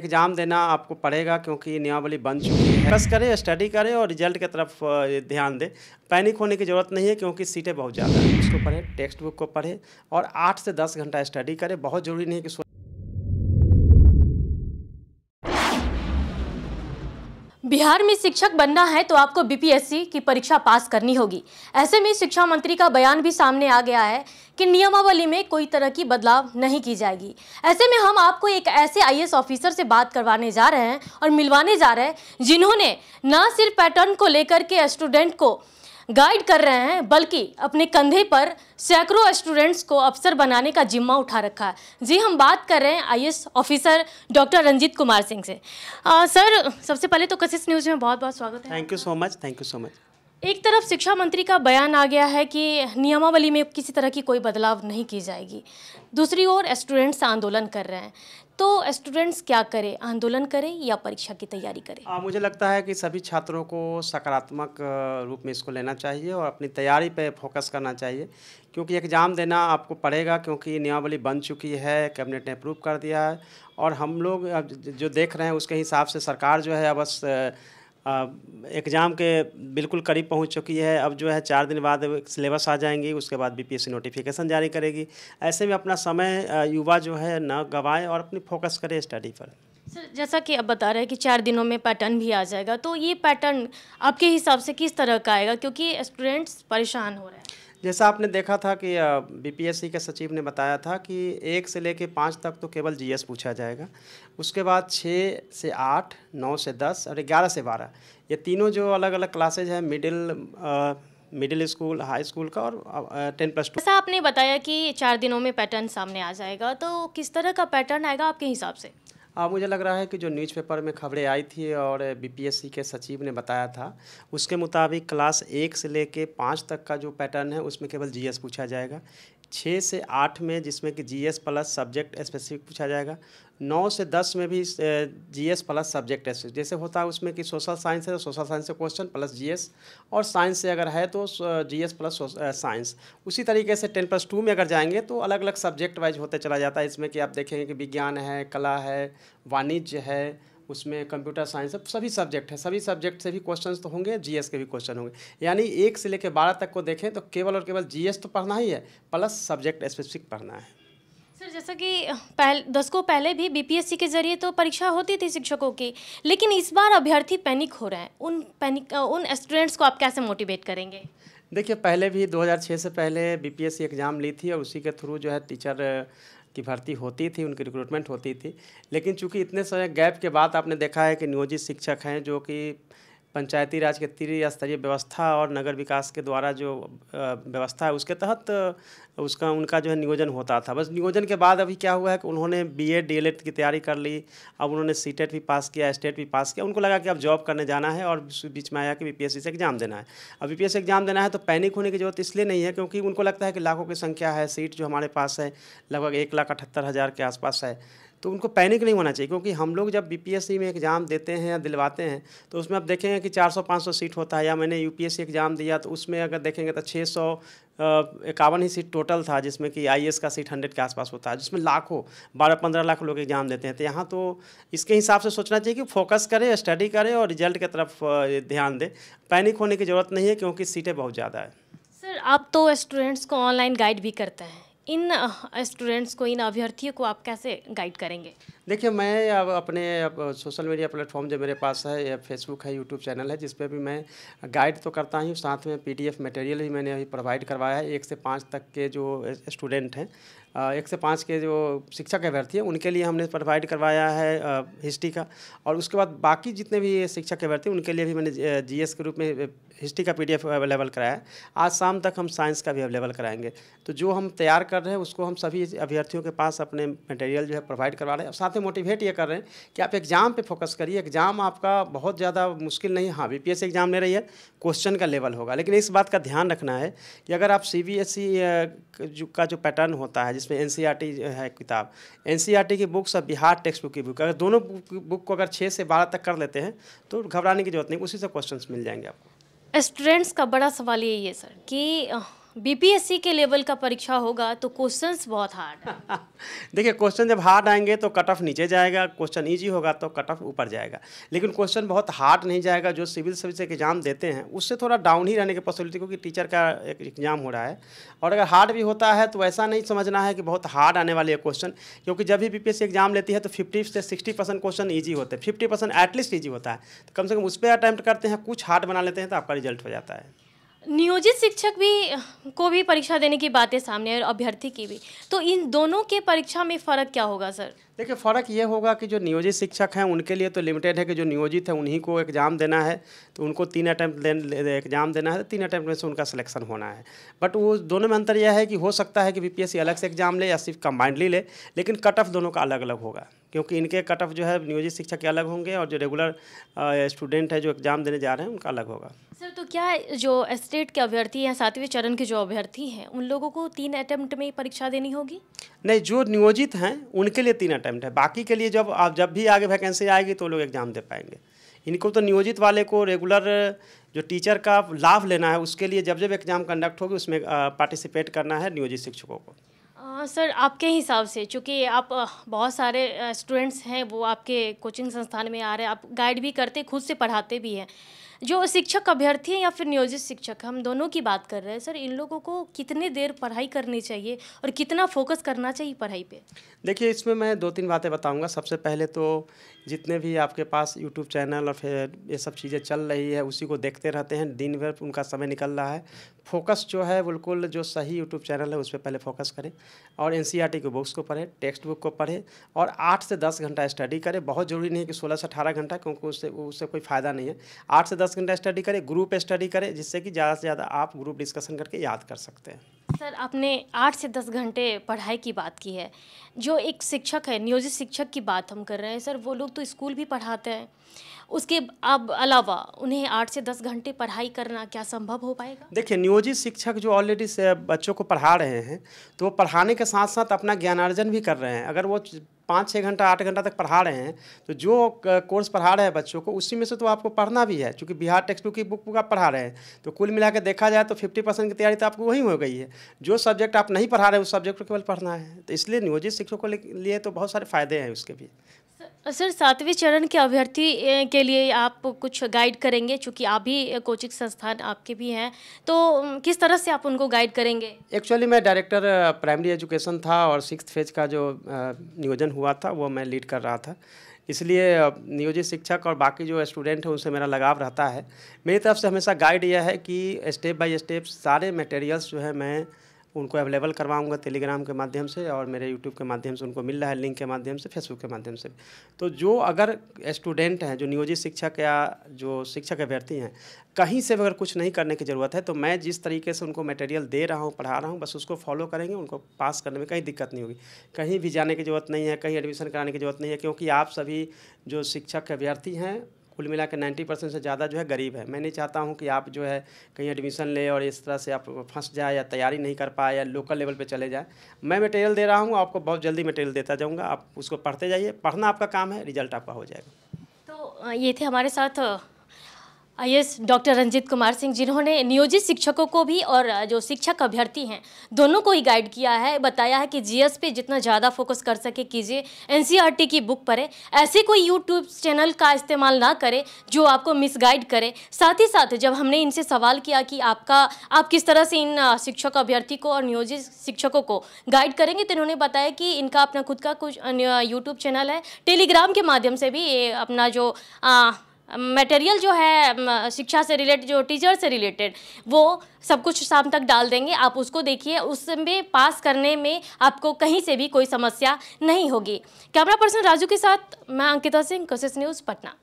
Exam देना आपको पड़ेगा क्योंकि नियमावली बन चुकी है। बस करें, स्टडी करें और रिजल्ट की तरफ ध्यान दें। पैनिक होने की ज़रूरत नहीं है क्योंकि सीटें बहुत ज़्यादा हैं। उसको पढ़ें, टेक्स्ट बुक को पढ़ें और 8 से 10 घंटा स्टडी करें। बहुत ज़रूरी नहीं है कि बिहार में शिक्षक बनना है तो आपको बीपीएससी की परीक्षा पास करनी होगी। ऐसे में शिक्षा मंत्री का बयान भी सामने आ गया है कि नियमावली में कोई तरह की बदलाव नहीं की जाएगी। ऐसे में हम आपको एक ऐसे आईएएस ऑफिसर से बात करवाने जा रहे हैं और मिलवाने जा रहे हैं जिन्होंने न सिर्फ पैटर्न को लेकर के स्टूडेंट को गाइड कर रहे हैं बल्कि अपने कंधे पर सैकड़ों स्टूडेंट्स को अफसर बनाने का जिम्मा उठा रखा है। जी, हम बात कर रहे हैं IAS officer doctor Ranjit Kumar Singh से। सर, सबसे पहले तो कशिश न्यूज़ में बहुत बहुत स्वागत है। Thank you so much, thank you so much. एक तरफ शिक्षा मंत्री का बयान आ गया है कि नियमावली में किसी तरह की कोई बदलाव नहीं की जाएगी, दूसरी ओर स्टूडेंट्स आंदोलन कर रहे हैं। तो स्टूडेंट्स क्या करें, आंदोलन करें या परीक्षा की तैयारी करें? मुझे लगता है कि सभी छात्रों को सकारात्मक रूप में इसको लेना चाहिए और अपनी तैयारी पे फोकस करना चाहिए क्योंकि एग्ज़ाम देना आपको पड़ेगा क्योंकि नियमावली बन चुकी है, कैबिनेट ने अप्रूव कर दिया है और हम लोग जो देख रहे हैं उसके हिसाब से सरकार जो है बस एग्ज़ाम के बिल्कुल करीब पहुंच चुकी है। अब जो है 4 दिन बाद सिलेबस आ जाएंगी, उसके बाद बीपीएससी नोटिफिकेशन जारी करेगी। ऐसे में अपना समय युवा जो है न गंवाएं और अपनी फोकस करें स्टडी पर। सर, जैसा कि आप बता रहे हैं कि 4 दिनों में पैटर्न भी आ जाएगा, तो ये पैटर्न आपके हिसाब से किस तरह का आएगा क्योंकि स्टूडेंट्स परेशान हो रहे हैं? जैसा आपने देखा था कि बीपीएससी के सचिव ने बताया था कि 1 से लेकर 5 तक तो केवल जीएस पूछा जाएगा, उसके बाद 6 से 8, 9 से 10 और 11 से 12 ये तीनों जो अलग अलग क्लासेज हैं मिडिल स्कूल, हाई स्कूल का और 10+2। जैसा आपने बताया कि 4 दिनों में पैटर्न सामने आ जाएगा, तो किस तरह का पैटर्न आएगा आपके हिसाब से? मुझे लग रहा है कि जो न्यूज़पेपर में खबरें आई थी और बीपीएससी के सचिव ने बताया था उसके मुताबिक क्लास 1 से लेके 5 तक का जो पैटर्न है उसमें केवल जीएस पूछा जाएगा, 6 से 8 में जिसमें कि जीएस प्लस सब्जेक्ट स्पेसिफिक पूछा जाएगा, 9 से 10 में भी जीएस प्लस सब्जेक्ट स्पेसिफिक जैसे होता है उसमें कि सोशल साइंस है तो सोशल साइंस से क्वेश्चन प्लस जीएस और साइंस से अगर है तो जीएस प्लस साइंस। उसी तरीके से 10+2 में अगर जाएंगे तो अलग अलग सब्जेक्ट वाइज होते चला जाता है। इसमें कि आप देखेंगे कि विज्ञान है, कला है, वाणिज्य है, उसमें कंप्यूटर साइंस है, सभी सब्जेक्ट है, सभी सब्जेक्ट से भी क्वेश्चंस तो होंगे, जीएस के भी क्वेश्चन होंगे। यानी 1 से लेकर 12 तक को देखें तो केवल और केवल जीएस तो पढ़ना ही है प्लस सब्जेक्ट स्पेसिफिक पढ़ना है। सर, जैसा कि दशकों पहले भी बीपीएससी के जरिए तो परीक्षा होती थी शिक्षकों की, लेकिन इस बार अभ्यर्थी पैनिक हो रहे हैं। उन स्टूडेंट्स को आप कैसे मोटिवेट करेंगे? देखिए, पहले भी 2006 से पहले बीपीएससी एग्ज़ाम ली थी और उसी के थ्रू जो है टीचर की भर्ती होती थी, उनकी रिक्रूटमेंट होती थी। लेकिन चूंकि इतने सारे गैप के बाद आपने देखा है कि नियोजित शिक्षक हैं जो कि पंचायती राज के त्रिस्तरीय व्यवस्था और नगर विकास के द्वारा जो व्यवस्था है उसके तहत उनका जो है नियोजन होता था। बस नियोजन के बाद अभी क्या हुआ है कि उन्होंने बीएड डीएलएड की तैयारी कर ली, अब उन्होंने सीटेट भी पास किया, स्टेट भी पास किया, उनको लगा कि अब जॉब करने जाना है और बीच में आया कि बीपीएससी से एग्ज़ाम देना है। अब बीपीएससी एग्ज़ाम देना है तो पैनिक होने की ज़रूरत इसलिए नहीं है क्योंकि उनको लगता है कि लाखों की संख्या है, सीट जो हमारे पास है लगभग 1,78,000 के आसपास है, तो उनको पैनिक नहीं होना चाहिए क्योंकि हम लोग जब बीपीएससी में एग्ज़ाम देते हैं या दिलवाते हैं तो उसमें आप देखेंगे कि 400-500 सीट होता है। या मैंने यूपीएससी एग्ज़ाम दिया तो उसमें अगर देखेंगे तो 651 ही सीट टोटल था, जिसमें कि आईएएस का सीट 100 के आसपास होता है, जिसमें लाखों 12-15 लाख लोग एग्ज़ाम देते हैं। तो यहाँ तो इसके हिसाब से सोचना चाहिए कि फोकस करें, स्टडी करें और रिजल्ट की तरफ ध्यान दें। पैनिक होने की ज़रूरत नहीं है क्योंकि सीटें बहुत ज़्यादा है। सर, आप तो स्टूडेंट्स को ऑनलाइन गाइड भी करते हैं, इन स्टूडेंट्स को, इन अभ्यर्थियों को आप कैसे गाइड करेंगे? देखिए, मैं अब अपने सोशल मीडिया प्लेटफॉर्म जो मेरे पास है, या फेसबुक है, यूट्यूब चैनल है, जिस पे भी मैं गाइड तो करता हूँ, साथ में पीडीएफ मटेरियल भी मैंने अभी प्रोवाइड करवाया है। 1 से 5 तक के जो स्टूडेंट हैं, 1 से 5 के जो शिक्षक अभ्यर्थी हैं उनके लिए हमने प्रोवाइड करवाया है हिस्ट्री का, और उसके बाद बाकी जितने भी शिक्षक अभ्यर्थी उनके लिए भी मैंने जीएस के रूप में हिस्ट्री का पीडीएफ अवेलेबल कराया है। आज शाम तक हम साइंस का भी अवेलेबल कराएंगे। तो जो हम तैयार कर रहे हैं उसको हम सभी अभ्यर्थियों के पास अपने मटेरियल जो है प्रोवाइड करवा रहे हैं। साथ में मोटिवेट ये कर रहे हैं कि आप एग्ज़ाम पे फोकस करिए। एग्ज़ाम आपका बहुत ज़्यादा मुश्किल नहीं है। हाँ, बीपीएससी एग्ज़ाम ले रही है, क्वेश्चन का लेवल होगा, लेकिन इस बात का ध्यान रखना है कि अगर आप सीबीएसई का जो पैटर्न होता है जिसमें एनसीईआरटी है किताब, एनसीईआरटी की बुक्स और बिहार टेक्स्ट बुक की बुक, अगर दोनों बुक को अगर 6 से 12 तक कर लेते हैं तो घबराने की जरूरत नहीं, उसी से क्वेश्चन मिल जाएंगे आपको। स्टूडेंट्स का बड़ा सवाल यही है सर कि बीपीएससी के लेवल का परीक्षा होगा तो क्वेश्चंस बहुत हार्ड है। देखिए, क्वेश्चन जब हार्ड आएंगे तो कट ऑफ नीचे जाएगा, क्वेश्चन इजी होगा तो कट ऑफ ऊपर जाएगा। लेकिन क्वेश्चन बहुत हार्ड नहीं जाएगा। जो सिविल सर्विस के एग्जाम देते हैं उससे थोड़ा डाउन ही रहने की पॉसिबिलिटी, क्योंकि टीचर का एक एग्जाम हो रहा है। और अगर हार्ड भी होता है तो ऐसा नहीं समझना है कि बहुत हार्ड आने वाली है क्वेश्चन, क्योंकि जब भी बीपीएससी एग्जाम लेती है तो 50 से 60% क्वेश्चन ईजी होते हैं, 50% एटलीस्ट ईजी होता है। तो कम से कम उस पर अटैम्प्ट करते हैं, कुछ हार्ड बना लेते हैं तो आपका रिजल्ट हो जाता है। नियोजित शिक्षक को भी परीक्षा देने की बातें सामने और अभ्यर्थी की भी, तो इन दोनों के परीक्षा में फ़र्क क्या होगा सर? देखिए, फ़र्क ये होगा कि जो नियोजित शिक्षक हैं उनके लिए तो लिमिटेड है कि जो नियोजित है उन्हीं को एग्ज़ाम देना है, तो उनको 3 अटैम्प्ट एग्ज़ाम देना है, 3 अटैम्प्ट में से उनका सिलेक्शन होना है। बट वो दोनों में अंतर यह है कि हो सकता है कि बीपीएससी अलग से एग्ज़ाम ले या सिर्फ कंबाइंडली ले, लेकिन कट ऑफ दोनों का अलग अलग होगा, क्योंकि इनके कट ऑफ जो है नियोजित शिक्षक के अलग होंगे और जो रेगुलर स्टूडेंट है जो एग्ज़ाम देने जा रहे हैं उनका अलग होगा। सर, तो क्या जो स्टेट के अभ्यर्थी हैं, 7वें चरण के जो अभ्यर्थी हैं, उन लोगों को 3 अटैम्प्ट में परीक्षा देनी होगी? नहीं, जो नियोजित हैं उनके लिए 3 अटैम्प्ट है। बाकी के लिए जब भी आगे वैकेंसी आएगी तो लोग एग्ज़ाम दे पाएंगे। इनको तो नियोजित वाले को रेगुलर जो टीचर का लाभ लेना है उसके लिए जब एग्ज़ाम कंडक्ट होगी उसमें पार्टिसिपेट करना है नियोजित शिक्षकों को। सर, आपके हिसाब से, चूँकि आप बहुत सारे स्टूडेंट्स हैं वो आपके कोचिंग संस्थान में आ रहे हैं, आप गाइड भी करते, खुद से पढ़ाते भी हैं, जो शिक्षक अभ्यर्थी हैं या फिर नियोजित शिक्षक, हम दोनों की बात कर रहे हैं सर, इन लोगों को कितने देर पढ़ाई करनी चाहिए और कितना फोकस करना चाहिए पढ़ाई पे? देखिए, इसमें मैं 2-3 बातें बताऊंगा। सबसे पहले तो जितने भी आपके पास यूट्यूब चैनल और फिर ये सब चीज़ें चल रही है उसी को देखते रहते हैं, दिन भर उनका समय निकल रहा है। फोकस जो है बिल्कुल जो सही यूट्यूब चैनल है उस पर पहले फोकस करें और एनसीईआरटी की बुक्स को पढ़ें, टेक्स्ट बुक को पढ़ें और 8 से 10 घंटा स्टडी करें। बहुत ज़रूरी नहीं है कि 16 से 18 घंटा, क्योंकि उससे कोई फ़ायदा नहीं है। 8 से 10 घंटा स्टडी करें, ग्रुप स्टडी करें, जिससे कि ज़्यादा से ज़्यादा आप ग्रुप डिस्कशन करके याद कर सकते हैं। सर, आपने 8 से 10 घंटे पढ़ाई की बात की है। जो एक शिक्षक है, नियोजित शिक्षक की बात हम कर रहे हैं सर, वो लोग तो स्कूल भी पढ़ाते हैं, उसके अब अलावा उन्हें 8 से 10 घंटे पढ़ाई करना क्या संभव हो पाएगा? देखिए, नियोजित शिक्षक जो ऑलरेडी बच्चों को पढ़ा रहे हैं तो वो पढ़ाने के साथ साथ अपना ज्ञानार्जन भी कर रहे हैं। अगर वो 5-6 घंटा 8 घंटा तक पढ़ा रहे हैं तो जो कोर्स पढ़ा रहे हैं बच्चों को उसी में से तो आपको पढ़ना भी है, क्योंकि बिहार टेक्स्ट बुक की बुक आप पढ़ा रहे हैं तो कुल मिला के देखा जाए तो 50% की तैयारी तो आपको वही हो गई है। जो सब्जेक्ट आप नहीं पढ़ा रहे उस सब्जेक्ट को केवल पढ़ना है। तो इसलिए नियोजित शिक्षकों के लिए तो बहुत सारे फ़ायदे हैं उसके भी। सर, 7वें चरण के अभ्यर्थी के लिए आप कुछ गाइड करेंगे, चूँकि आप भी कोचिंग संस्थान आपके भी हैं, तो किस तरह से आप उनको गाइड करेंगे? एक्चुअली मैं डायरेक्टर प्राइमरी एजुकेशन था और 6th फेज का जो नियोजन हुआ था वो मैं लीड कर रहा था, इसलिए नियोजित शिक्षक और बाकी जो स्टूडेंट हैं उनसे मेरा लगाव रहता है। मेरी तरफ से हमेशा गाइड यह है कि स्टेप बाय स्टेप सारे मटेरियल्स जो है मैं उनको अवेलेबल करवाऊंगा टेलीग्राम के माध्यम से और मेरे यूट्यूब के माध्यम से उनको मिल रहा है, लिंक के माध्यम से, फेसबुक के माध्यम से। तो जो अगर स्टूडेंट हैं, जो नियोजित शिक्षक या जो शिक्षक अभ्यर्थी हैं, कहीं से अगर कुछ नहीं करने की ज़रूरत है तो मैं जिस तरीके से उनको मटेरियल दे रहा हूँ, पढ़ा रहा हूँ, बस उसको फॉलो करेंगे, उनको पास करने में कहीं दिक्कत नहीं होगी। कहीं भी जाने की ज़रूरत नहीं है, कहीं एडमिशन कराने की ज़रूरत नहीं है, क्योंकि आप सभी जो शिक्षक अभ्यर्थी हैं कुल मिला के 90% से ज़्यादा जो है गरीब है। मैं नहीं चाहता हूं कि आप जो है कहीं एडमिशन ले और इस तरह से आप फंस जाए या तैयारी नहीं कर पाए या लोकल लेवल पे चले जाए। मैं मटेरियल दे रहा हूं, आपको बहुत जल्दी मटेरियल देता जाऊंगा, आप उसको पढ़ते जाइए, पढ़ना आपका काम है, रिजल्ट आपका हो जाएगा। तो ये थे हमारे साथ IAS डॉक्टर रंजीत कुमार सिंह, जिन्होंने नियोजित शिक्षकों को भी और जो शिक्षक अभ्यर्थी हैं दोनों को ही गाइड किया है, बताया है कि GS पे जितना ज़्यादा फोकस कर सके कीजिए, NCERT की बुक पढ़े, ऐसे कोई यूट्यूब चैनल का इस्तेमाल ना करें जो आपको मिसगाइड करे। साथ ही साथ जब हमने इनसे सवाल किया कि आप किस तरह से इन शिक्षक अभ्यर्थी को और नियोजित शिक्षकों को गाइड करेंगे, तो इन्होंने बताया कि इनका अपना खुद का कुछ यूट्यूब चैनल है, टेलीग्राम के माध्यम से भी ये अपना जो मटेरियल जो है शिक्षा से रिलेटेड, जो टीचर से रिलेटेड, वो सब कुछ शाम तक डाल देंगे, आप उसको देखिए, उसमें पास करने में आपको कहीं से भी कोई समस्या नहीं होगी। कैमरा पर्सन राजू के साथ मैं अंकिता सिंह, कोशिश न्यूज़, पटना।